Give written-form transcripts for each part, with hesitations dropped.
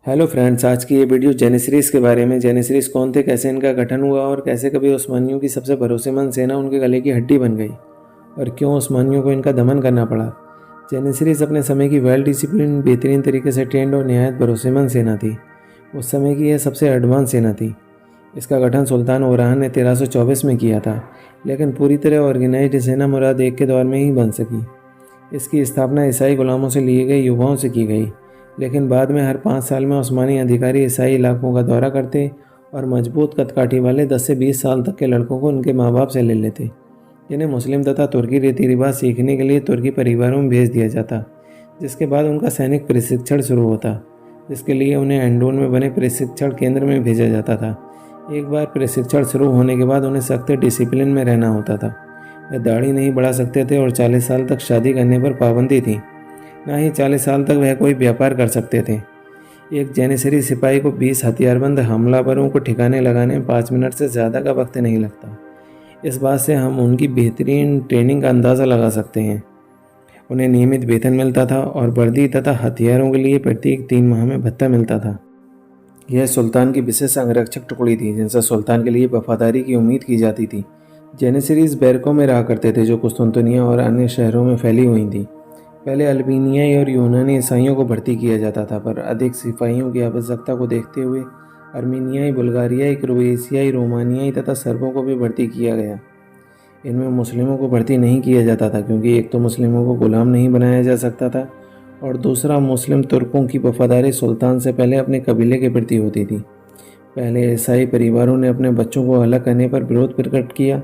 Hello friends, आज की ये वीडियो जेनिसरीस के बारे में। जेनिसरीस कौन थे, कैसे इनका गठन हुआ और कैसे कभी उस्मानियों की सबसे भरोसेमंद सेना उनके गले की हड्डी बन गई और क्यों उस्मानियों को इनका दमन करना पड़ा। जेनिसरीस अपने समय की वेल डिसिप्लिन, बेहतरीन तरीके से ट्रेंड और नहायत भरोसेमंद सेना थी। उस समय की यह सबसे एडवांस सेना थी। इसका गठन सुल्तान ओरान ने 1324 में किया था, लेकिन पूरी तरह ऑर्गेनाइज्ड सेना मुराद एक के दौर में ही बन सकी। इसकी स्थापना ईसाई गुलामों से लिए गए युवाओं से की गई, लेकिन बाद में हर 5 साल में उस्मानी अधिकारी ईसाई इलाकों का दौरा करते और मजबूत कदकाठी वाले 10 से 20 साल तक के लड़कों को उनके माँ बाप से ले लेते, जिन्हें मुस्लिम तथा तुर्की रीति रिवाज सीखने के लिए तुर्की परिवारों में भेज दिया जाता, जिसके बाद उनका सैनिक प्रशिक्षण शुरू होता, जिसके लिए उन्हें एंडोन में बने प्रशिक्षण केंद्र में भेजा जाता था। एक बार प्रशिक्षण शुरू होने के बाद उन्हें सख्त डिसिप्लिन में रहना होता था। वे दाढ़ी नहीं बढ़ा सकते थे और 40 साल तक शादी करने पर पाबंदी थी। ना ही 40 साल तक वह कोई व्यापार कर सकते थे। एक जेनिसरी सिपाही को 20 हथियारबंद हमलावरों को ठिकाने लगाने में 5 मिनट से ज़्यादा का वक्त नहीं लगता। इस बात से हम उनकी बेहतरीन ट्रेनिंग का अंदाज़ा लगा सकते हैं। उन्हें नियमित वेतन मिलता था और वर्दी तथा हथियारों के लिए प्रत्येक 3 माह में भत्ता मिलता था। यह सुल्तान की विशेष अंगरक्षक टुकड़ी थी, जिनसे सुल्तान के लिए वफादारी की उम्मीद की जाती थी। जेनिसरीज बैरकों में रहा करते थे, जो कुस्तुनतुनिया और अन्य शहरों में फैली हुई थी। पहले अल्बेनियाई और यूनानी ईसाइयों को भर्ती किया जाता था, पर अधिक सिपाहियों की आवश्यकता को देखते हुए अर्मीनियाई, बुल्गारियाई, क्रोएशियाई, रोमानियाई तथा सर्बों को भी भर्ती किया गया। इनमें मुस्लिमों को भर्ती नहीं किया जाता था, क्योंकि एक तो मुस्लिमों को गुलाम नहीं बनाया जा सकता था और दूसरा मुस्लिम तुर्कों की वफादारी सुल्तान से पहले अपने कबीले के प्रति होती थी। पहले ईसाई परिवारों ने अपने बच्चों को अलग करने पर विरोध प्रकट किया,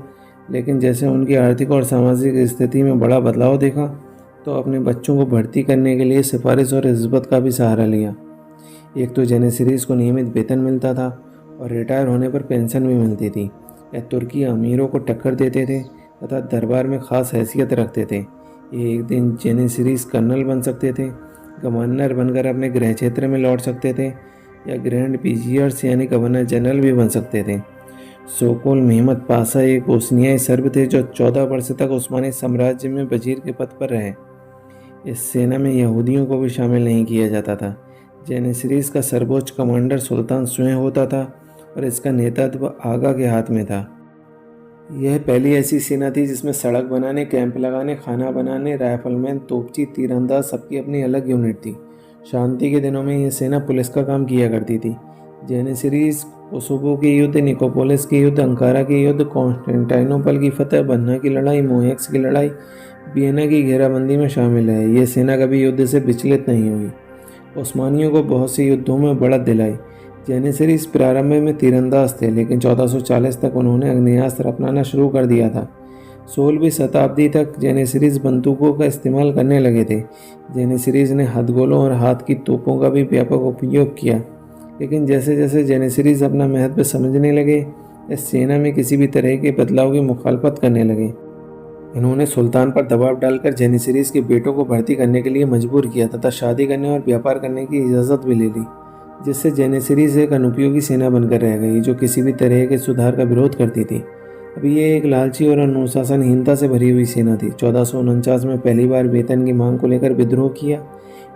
लेकिन जैसे उनकी आर्थिक और सामाजिक स्थिति में बड़ा बदलाव देखा तो अपने बच्चों को भर्ती करने के लिए सिफारिश और रिश्वत का भी सहारा लिया। एक तो जेनिसरीज को नियमित वेतन मिलता था और रिटायर होने पर पेंशन भी मिलती थी। यह तुर्की अमीरों को टक्कर देते थे तथा दरबार में खास हैसियत रखते थे। ये एक दिन जेनिसरीज कर्नल बन सकते थे, गवर्नर बनकर अपने गृह क्षेत्र में लौट सकते थे, या ग्रैंड विजियर्स यानी गवर्नर जनरल भी बन सकते थे। सोकोल मेहमद पाशा एक बोस्नियाई सर्ब थे, जो 14 वर्ष तक उस्मानी साम्राज्य में वजीर के पद पर रहे। इस सेना में यहूदियों को भी शामिल नहीं किया जाता था। जेनिसरीज का सर्वोच्च कमांडर सुल्तान स्वयं होता था और इसका नेतृत्व आगा के हाथ में था। यह पहली ऐसी सेना थी जिसमें सड़क बनाने, कैंप लगाने, खाना बनाने, राइफलमैन, तोपची, तीरंदाज सबकी अपनी अलग यूनिट थी। शांति के दिनों में यह सेना पुलिस का काम किया करती थी। जेनिसरीज कोसोवो के युद्ध, निकोपोलिस के युद्ध, अंकारा के युद्ध, कॉन्स्टेंटिनोपल की फतह, बन्ना की लड़ाई, मोएक्स की लड़ाई, वियना की घेराबंदी में शामिल है। ये सेना कभी युद्ध से विचलित नहीं हुई। उस्मानियों को बहुत से युद्धों में बढ़त दिलाई। जेनिसरीज प्रारंभ में तीरंदाज थे, लेकिन 1440 तक उन्होंने आग्नेयास्त्र अपनाना शुरू कर दिया था। 16वीं शताब्दी तक जेनिसरीज बंदूकों का इस्तेमाल करने लगे थे। जेनिसरीज ने हथगोलों और हाथ की तोपों का भी व्यापक उपयोग किया, लेकिन जैसे जैसे जेनिसरीज अपना महत्व समझने लगे, इस सेना में किसी भी तरह के बदलाव की मुखालफत करने लगे। इन्होंने सुल्तान पर दबाव डालकर जेनिसरीज के बेटों को भर्ती करने के लिए मजबूर किया तथा शादी करने और व्यापार करने की इजाज़त भी ले ली, जिससे जेनिसरीज एक अनुपयोगी सेना बनकर रह गई, जो किसी भी तरह के सुधार का विरोध करती थी। अभी ये एक लालची और अनुशासनहीनता से भरी हुई सेना थी। 1449 में पहली बार वेतन की मांग को लेकर विद्रोह किया।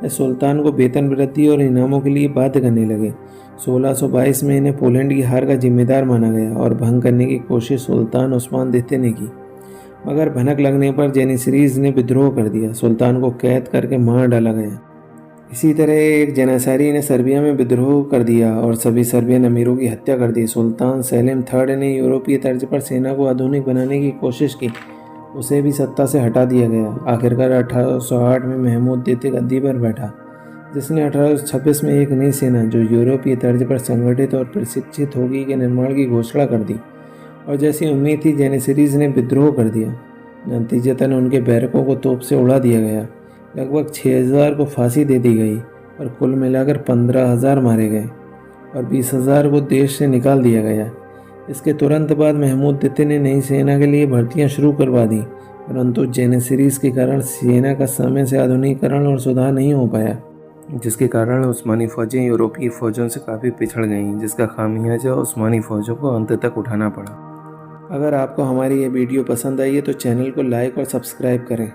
यह सुल्तान को वेतन वृद्धि और इनामों के लिए बाध्य करने लगे। 1622 में इन्हें पोलैंड की हार का जिम्मेदार माना गया और भंग करने की कोशिश सुल्तान उस्मान द्वितीय ने की, मगर भनक लगने पर जेनिसरीज ने विद्रोह कर दिया। सुल्तान को कैद करके मार डाला गया। इसी तरह एक जेनिसरी ने सर्बिया में विद्रोह कर दिया और सभी सर्बियन अमीरों की हत्या कर दी। सुल्तान सेलिम III ने यूरोपीय तर्ज पर सेना को आधुनिक बनाने की कोशिश की, उसे भी सत्ता से हटा दिया गया। आखिरकार 1808 में महमूद द्वितीय गद्दी पर बैठा, जिसने 1826 में एक नई सेना जो यूरोपीय तर्ज पर संगठित और प्रशिक्षित होगी के निर्माण की घोषणा कर दी, और जैसी उम्मीद थी जेनिसरीज ने विद्रोह कर दिया। नतीजतन उनके बैरकों को तोप से उड़ा दिया गया। लगभग 6000 को फांसी दे दी गई और कुल मिलाकर 15,000 मारे गए और 20,000 को देश से निकाल दिया गया। इसके तुरंत बाद महमूद द्वितीय ने नई सेना के लिए भर्तियां शुरू करवा दी, परंतु जेनिसरीज के कारण सेना का समय से आधुनिकीकरण और सुधार नहीं हो पाया, जिसके कारण उस्मानी फ़ौजें यूरोपीय फ़ौजों से काफ़ी पिछड़ गईं, जिसका खामियाजा उस्मानी फ़ौजों को अंत तक उठाना पड़ा। अगर आपको हमारी ये वीडियो पसंद आई है तो चैनल को लाइक और सब्सक्राइब करें।